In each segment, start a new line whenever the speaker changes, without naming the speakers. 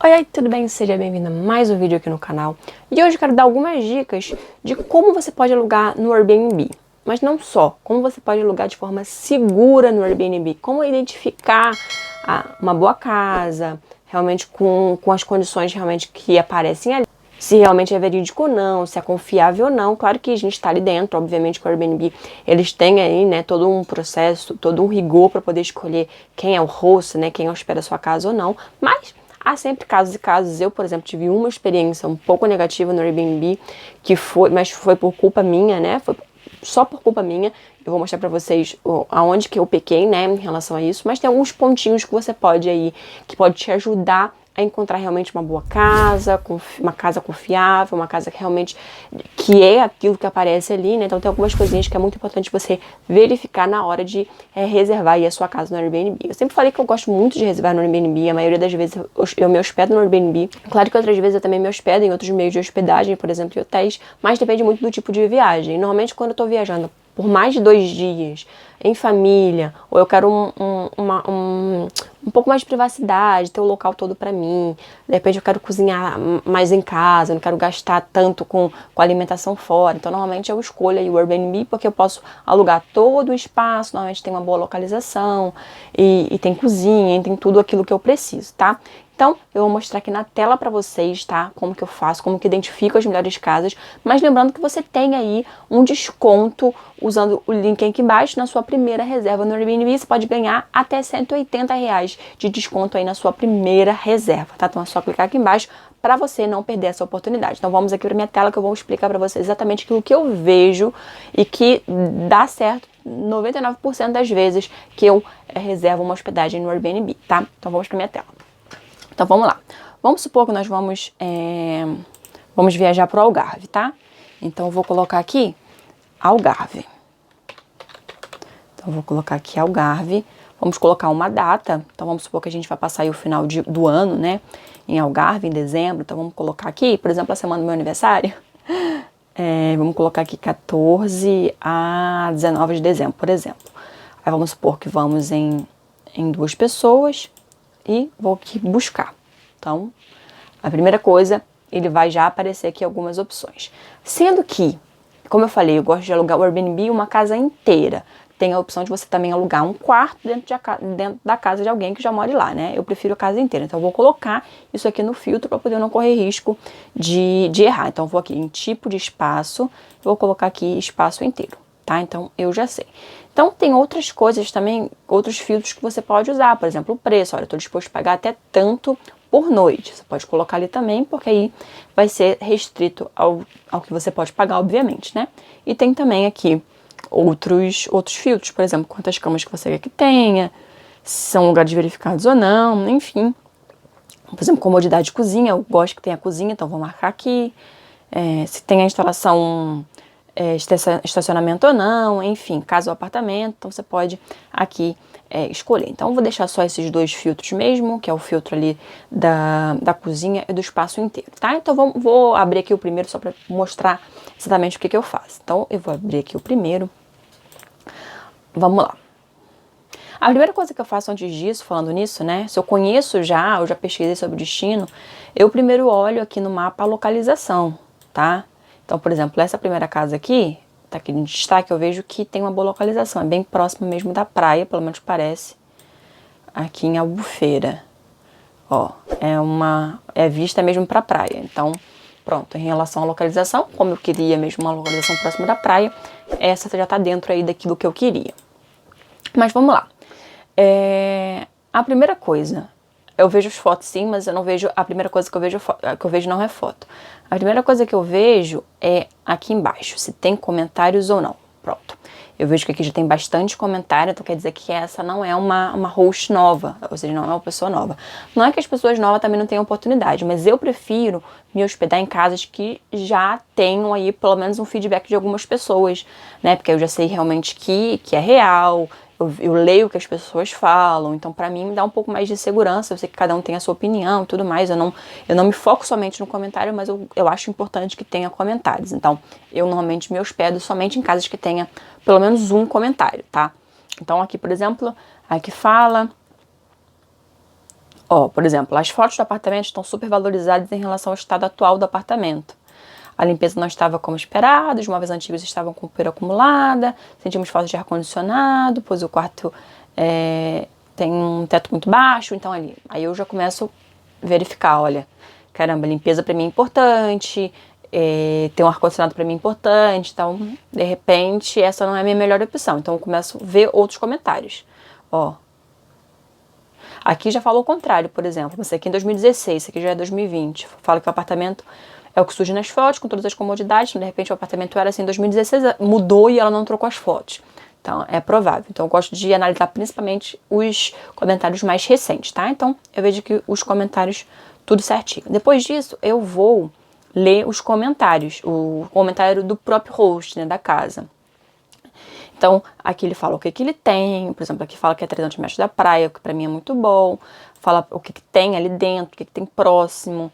Oi, tudo bem? Seja bem-vindo a mais um vídeo aqui no canal. E hoje eu quero dar algumas dicas de como você pode alugar no Airbnb. Mas não só, como você pode alugar de forma segura no Airbnb. Como identificar uma boa casa, realmente com as condições realmente que aparecem ali. Se realmente é verídico ou não, se é confiável ou não. Claro que a gente está ali dentro, obviamente que o Airbnb, eles têm aí, né, todo um processo, todo um rigor para poder escolher quem é o host, né, quem hospeda a sua casa ou não. Mas há sempre casos e casos. Eu, por exemplo, tive uma experiência um pouco negativa no Airbnb, mas foi por culpa minha, né? Foi só por culpa minha. Eu vou mostrar pra vocês aonde que eu pequei, né, em relação a isso. Mas tem alguns pontinhos que você pode aí, que pode te ajudar a encontrar realmente uma boa casa, uma casa confiável, uma casa que realmente que é aquilo que aparece ali, né? Então tem algumas coisinhas que é muito importante você verificar na hora de reservar aí a sua casa no Airbnb. Eu sempre falei que eu gosto muito de reservar no Airbnb, a maioria das vezes eu me hospedo no Airbnb. Claro que outras vezes eu também me hospedo em outros meios de hospedagem, por exemplo, em hotéis, mas depende muito do tipo de viagem. Normalmente quando eu tô viajando por mais de 2 dias, em família, ou eu quero um pouco mais de privacidade, ter o local todo pra mim, de repente eu quero cozinhar mais em casa, não quero gastar tanto com alimentação fora, então normalmente eu escolho aí o Airbnb porque eu posso alugar todo o espaço, normalmente tem uma boa localização, e tem cozinha, e tem tudo aquilo que eu preciso, tá? Então, eu vou mostrar aqui na tela para vocês, tá? Como que eu faço, como que identifico as melhores casas. Mas lembrando que você tem aí um desconto usando o link aqui embaixo na sua primeira reserva no Airbnb. Você pode ganhar até R$ 180 de desconto aí na sua primeira reserva, tá? Então é só clicar aqui embaixo para você não perder essa oportunidade. Então vamos aqui para minha tela que eu vou explicar para vocês exatamente aquilo que eu vejo e que dá certo 99% das vezes que eu reservo uma hospedagem no Airbnb, tá? Então vamos para minha tela. Então vamos lá. Vamos supor que nós vamos viajar para o Algarve, tá? Então eu vou colocar aqui Algarve. Então eu vou colocar aqui Algarve. Vamos colocar uma data. Então vamos supor que a gente vai passar aí o final do ano, né? Em Algarve, em dezembro. Então vamos colocar aqui, por exemplo, a semana do meu aniversário. Vamos colocar aqui 14 a 19 de dezembro, por exemplo. Aí vamos supor que vamos em 2 pessoas. E vou aqui buscar. Então, a primeira coisa, ele vai já aparecer aqui algumas opções. Sendo que, como eu falei, eu gosto de alugar o Airbnb uma casa inteira. Tem a opção de você também alugar um quarto dentro da casa de alguém que já mora lá, né? Eu prefiro a casa inteira. Então, eu vou colocar isso aqui no filtro para poder não correr risco de errar. Então, eu vou aqui em tipo de espaço, vou colocar aqui espaço inteiro, tá? Então, eu já sei. Então, tem outras coisas também, outros filtros que você pode usar. Por exemplo, o preço. Olha, eu estou disposto a pagar até tanto por noite. Você pode colocar ali também, porque aí vai ser restrito ao que você pode pagar, obviamente, né? E tem também aqui outros filtros. Por exemplo, quantas camas que você quer que tenha, se são lugares verificados ou não, enfim. Por exemplo, comodidade de cozinha. Eu gosto que tenha cozinha, então vou marcar aqui. Se tem a instalação... estacionamento ou não, enfim, casa ou apartamento, então você pode aqui escolher. Então eu vou deixar só esses 2 filtros mesmo, que é o filtro ali da cozinha e do espaço inteiro, tá? Então vou abrir aqui o primeiro só para mostrar exatamente o que eu faço. Então eu vou abrir aqui o primeiro. Vamos lá. A primeira coisa que eu faço antes disso, falando nisso, né, se eu conheço já, eu já pesquisei sobre o destino, eu primeiro olho aqui no mapa a localização, tá? Então, por exemplo, essa primeira casa aqui, tá aqui no destaque, eu vejo que tem uma boa localização, é bem próxima mesmo da praia, pelo menos parece, aqui em Albufeira. Ó, é vista mesmo pra praia, então, pronto, em relação à localização, como eu queria mesmo uma localização próxima da praia, essa já tá dentro aí daquilo que eu queria. Mas vamos lá. A primeira coisa, eu vejo as fotos sim, mas eu não vejo, a primeira coisa que eu vejo não é foto. A primeira coisa que eu vejo é aqui embaixo, se tem comentários ou não. Pronto. Eu vejo que aqui já tem bastante comentário, então quer dizer que essa não é uma host nova, ou seja, não é uma pessoa nova. Não é que as pessoas novas também não tenham oportunidade, mas eu prefiro me hospedar em casas que já tenham aí pelo menos um feedback de algumas pessoas, né? Porque eu já sei realmente que é real, eu leio o que as pessoas falam, então pra mim me dá um pouco mais de segurança. Eu sei que cada um tem a sua opinião e tudo mais, eu não me foco somente no comentário, mas eu acho importante que tenha comentários. Então eu normalmente me hospedo somente em casas que tenha pelo menos um comentário, tá? Então aqui, por exemplo, aqui fala... Ó, por exemplo, as fotos do apartamento estão super valorizadas em relação ao estado atual do apartamento. A limpeza não estava como esperado, os móveis antigos estavam com poeira acumulada, sentimos falta de ar-condicionado, pois o quarto tem um teto muito baixo, então ali. Aí eu já começo a verificar, olha, caramba, limpeza para mim é importante, ter um ar-condicionado para mim é importante, então, de repente, essa não é a minha melhor opção. Então eu começo a ver outros comentários. Ó, aqui já falou o contrário, por exemplo, você aqui em 2016, isso aqui já é 2020, fala que o apartamento é o que surge nas fotos, com todas as comodidades, então, de repente o apartamento era assim em 2016, mudou e ela não trocou as fotos. Então, é provável. Então, eu gosto de analisar principalmente os comentários mais recentes, tá? Então, eu vejo que os comentários, tudo certinho. Depois disso, eu vou ler os comentários, o comentário do próprio host, né, da casa. Então, aqui ele fala o que ele tem, por exemplo, aqui fala que é 300 metros da praia, o que pra mim é muito bom, fala o que tem ali dentro, o que tem próximo,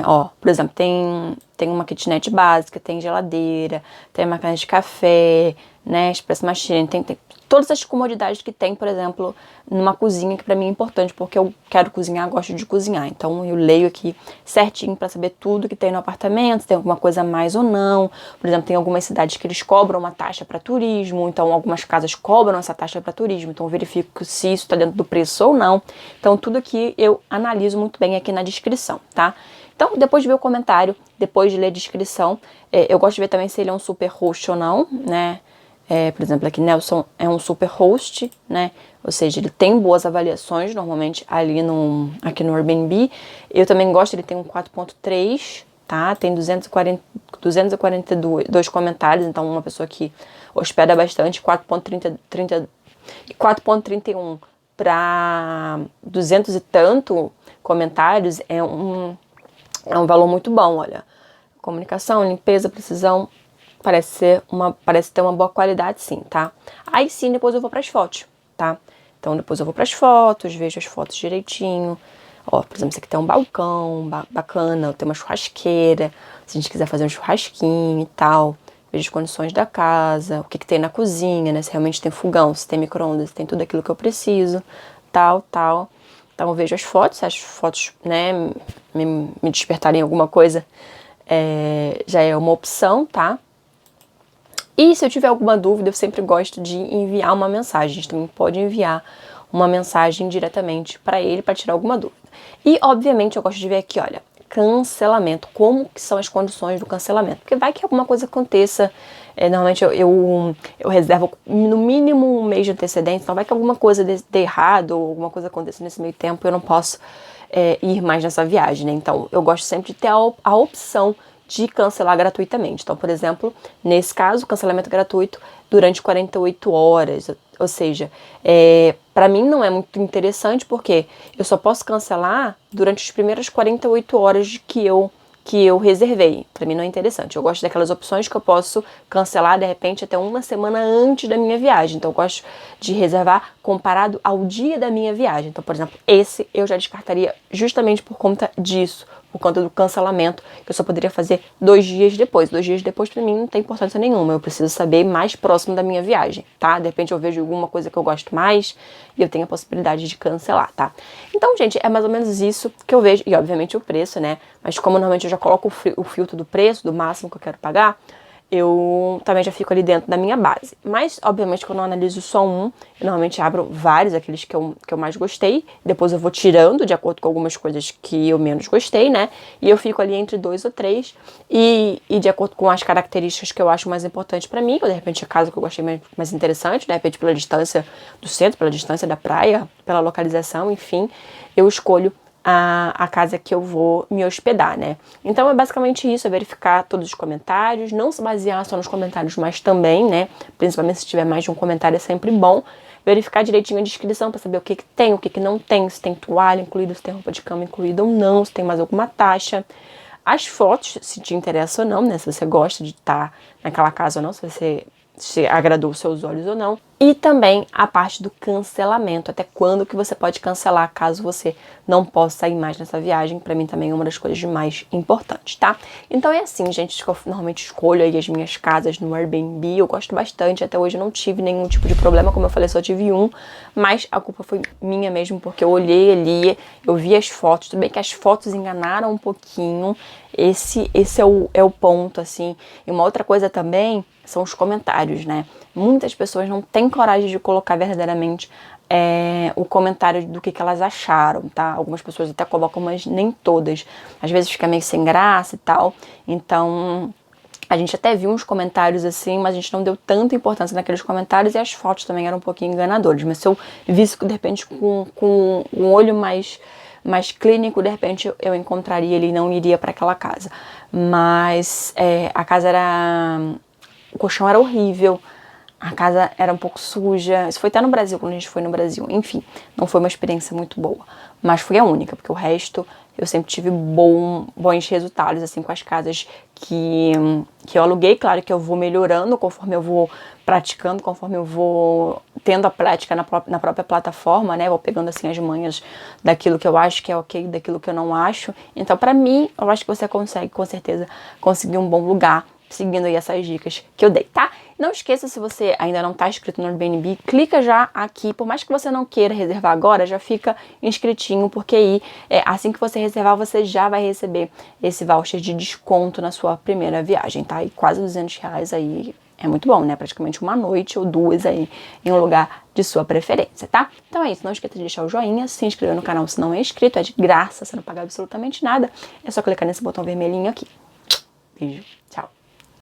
ó, por exemplo, tem uma kitnet básica, tem geladeira, tem máquina de café, né, express machine, tem todas as comodidades que tem, por exemplo, numa cozinha, que pra mim é importante, porque eu quero cozinhar, gosto de cozinhar. Então eu leio aqui certinho pra saber tudo que tem no apartamento, se tem alguma coisa a mais ou não. Por exemplo, tem algumas cidades que eles cobram uma taxa para turismo, então algumas casas cobram essa taxa para turismo, então eu verifico se isso tá dentro do preço ou não. Então tudo aqui eu analiso muito bem aqui na descrição, tá? Então, depois de ver o comentário, depois de ler a descrição, eu gosto de ver também se ele é um super host ou não, né? Por exemplo, aqui Nelson é um super host, né? Ou seja, ele tem boas avaliações normalmente ali aqui no Airbnb. Eu também gosto, ele tem um 4.3, tá? Tem 242 comentários, então uma pessoa que hospeda bastante, 4.31 para 200 e tanto comentários é um valor muito bom, olha. Comunicação, limpeza, precisão, parece ter uma boa qualidade, sim, tá? Aí sim, depois eu vou para as fotos, tá? Então depois eu vou para as fotos, vejo as fotos direitinho. Ó, por exemplo, esse aqui tem um balcão bacana, tem uma churrasqueira, se a gente quiser fazer um churrasquinho e tal. Vejo as condições da casa, o que tem na cozinha, né? Se realmente tem fogão, se tem micro-ondas, se tem tudo aquilo que eu preciso, tal. Então eu vejo as fotos, né, me despertarem alguma coisa, já é uma opção, tá? E se eu tiver alguma dúvida, eu sempre gosto de enviar uma mensagem. A gente também pode enviar uma mensagem diretamente para ele para tirar alguma dúvida. E, obviamente, eu gosto de ver aqui, olha, cancelamento. Como que são as condições do cancelamento? Porque vai que alguma coisa aconteça. Normalmente eu reservo no mínimo um mês de antecedência. Então vai que alguma coisa dê errado ou alguma coisa aconteça nesse meio tempo, eu não posso ir mais nessa viagem, né? Então eu gosto sempre de ter a opção de cancelar gratuitamente. Então, por exemplo, nesse caso, cancelamento gratuito durante 48 horas. Ou seja, para mim não é muito interessante porque eu só posso cancelar durante as primeiras 48 horas que eu reservei. Para mim não é interessante. Eu gosto daquelas opções que eu posso cancelar, de repente, até uma semana antes da minha viagem. Então, eu gosto de reservar comparado ao dia da minha viagem. Então, por exemplo, esse eu já descartaria justamente por conta disso, por conta do cancelamento, que eu só poderia fazer 2 dias depois. 2 dias depois, pra mim, não tem importância nenhuma. Eu preciso saber mais próximo da minha viagem, tá? De repente eu vejo alguma coisa que eu gosto mais e eu tenho a possibilidade de cancelar, tá? Então, gente, é mais ou menos isso que eu vejo. E, obviamente, o preço, né? Mas como normalmente eu já coloco o filtro do preço, do máximo que eu quero pagar, eu também já fico ali dentro da minha base. Mas, obviamente, quando eu analiso só um, eu normalmente abro vários, aqueles que eu mais gostei. Depois eu vou tirando de acordo com algumas coisas que eu menos gostei, né? E eu fico ali entre 2 ou 3. E de acordo com as características que eu acho mais importantes pra mim, ou de repente a casa que eu gostei mais interessante, de repente pela distância do centro, pela distância da praia, pela localização, enfim, eu escolho a casa que eu vou me hospedar, né? Então é basicamente isso, é verificar todos os comentários, não se basear só nos comentários, mas também, né? Principalmente se tiver mais de um comentário é sempre bom. Verificar direitinho a descrição para saber o que tem, o que não tem, se tem toalha incluída, se tem roupa de cama incluída ou não, se tem mais alguma taxa. As fotos, se te interessa ou não, né? Se você gosta de estar naquela casa ou não, se você se agradou os seus olhos ou não. E também a parte do cancelamento, até quando que você pode cancelar caso você não possa ir mais nessa viagem. Pra mim também é uma das coisas mais importantes, tá? Então é assim, gente, que eu normalmente escolho aí as minhas casas no Airbnb. Eu gosto bastante, até hoje eu não tive nenhum tipo de problema, como eu falei, só tive um. Mas a culpa foi minha mesmo, porque eu olhei ali, eu vi as fotos, tudo bem que as fotos enganaram um pouquinho. Esse é o ponto, assim. E uma outra coisa também são os comentários, né? Muitas pessoas não têm coragem de colocar verdadeiramente o comentário do que elas acharam, tá? Algumas pessoas até colocam, mas nem todas. Às vezes fica meio sem graça e tal. Então, a gente até viu uns comentários assim, mas a gente não deu tanta importância naqueles comentários e as fotos também eram um pouquinho enganadoras. Mas se eu visse, de repente, com um olho mais clínico, de repente eu encontraria ele e não iria para aquela casa. Mas a casa era... O colchão era horrível, a casa era um pouco suja. Isso foi até no Brasil, quando a gente foi no Brasil. Enfim, não foi uma experiência muito boa. Mas foi a única, porque o resto eu sempre tive bons resultados, assim, com as casas que eu aluguei. Claro que eu vou melhorando conforme eu vou praticando, conforme eu vou tendo a prática na própria plataforma, né? Vou pegando, assim, as manhas daquilo que eu acho que é ok, daquilo que eu não acho. Então, pra mim, eu acho que você consegue, com certeza, conseguir um bom lugar seguindo aí essas dicas que eu dei, tá? Não esqueça, se você ainda não tá inscrito no Airbnb, clica já aqui, por mais que você não queira reservar agora, já fica inscritinho, porque aí, assim que você reservar, você já vai receber esse voucher de desconto na sua primeira viagem, tá? E quase R$200 aí é muito bom, né? Praticamente uma noite ou duas aí em um lugar de sua preferência, tá? Então é isso, não esqueça de deixar o joinha, se inscrever no canal se não é inscrito, é de graça, você não paga absolutamente nada, é só clicar nesse botão vermelhinho aqui. Beijo, tchau!